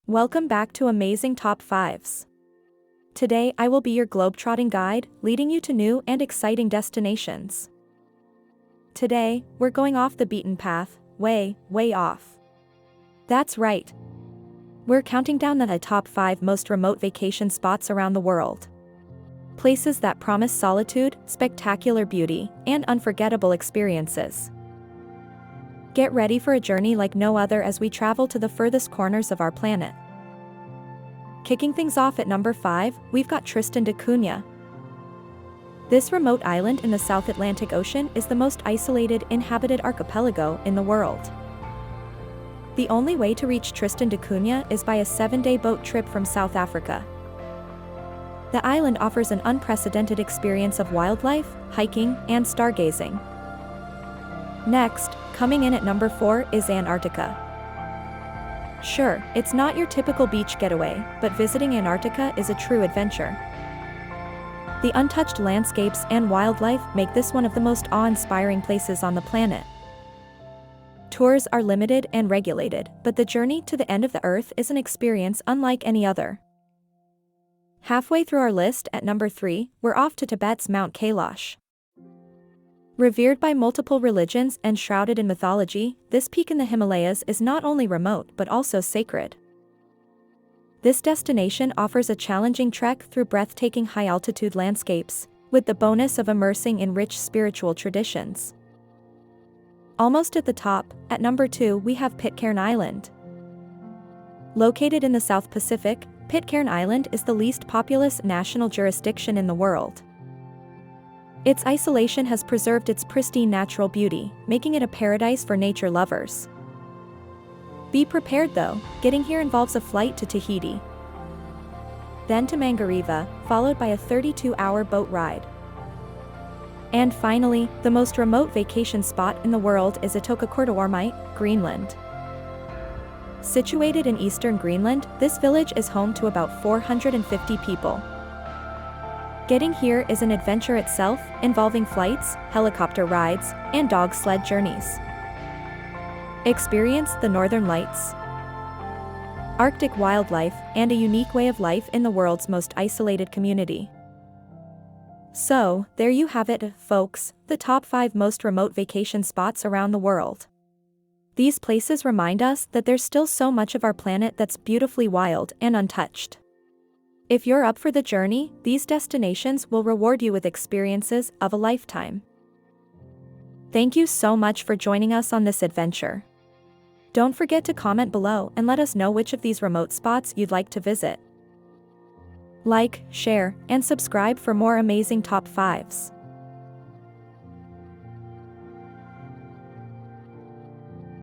Welcome back to Amazing Top 5s. Today I will be your globetrotting guide, leading you to new and exciting destinations. Today, we're going off the beaten path, way off. That's right. We're counting down the top 5 most remote vacation spots around the world. Places that promise solitude, spectacular beauty, and unforgettable experiences. Get ready for a journey like no other as we travel to the furthest corners of our planet. Kicking things off at number 5, we've got Tristan da Cunha. This remote island in the South Atlantic Ocean is the most isolated inhabited archipelago in the world. The only way to reach Tristan da Cunha is by a 7-day boat trip from South Africa. The island offers an unprecedented experience of wildlife, hiking, and stargazing. Next, coming in at number 4 is Antarctica. Sure, it's not your typical beach getaway, but visiting Antarctica is a true adventure. The untouched landscapes and wildlife make this one of the most awe-inspiring places on the planet. Tours are limited and regulated, but the journey to the end of the Earth is an experience unlike any other. Halfway through our list at number 3, we're off to Tibet's Mount Kailash. Revered by multiple religions and shrouded in mythology, this peak in the Himalayas is not only remote but also sacred. This destination offers a challenging trek through breathtaking high-altitude landscapes, with the bonus of immersing in rich spiritual traditions. Almost at the top, at number 2 we have Pitcairn Island. Located in the South Pacific, Pitcairn Island is the least populous national jurisdiction in the world. Its isolation has preserved its pristine natural beauty, making it a paradise for nature lovers. Be prepared though, getting here involves a flight to Tahiti, then to Mangareva, followed by a 32-hour boat ride. And finally, the most remote vacation spot in the world is Itokakortaormite, Greenland. Situated in eastern Greenland, this village is home to about 450 people. Getting here is an adventure itself, involving flights, helicopter rides, and dog sled journeys. Experience the Northern Lights, Arctic wildlife, and a unique way of life in the world's most isolated community. So, there you have it, folks, the top 5 most remote vacation spots around the world. These places remind us that there's still so much of our planet that's beautifully wild and untouched. If you're up for the journey, these destinations will reward you with experiences of a lifetime. Thank you so much for joining us on this adventure. Don't forget to comment below and let us know which of these remote spots you'd like to visit. Like, share, and subscribe for more amazing top 5s.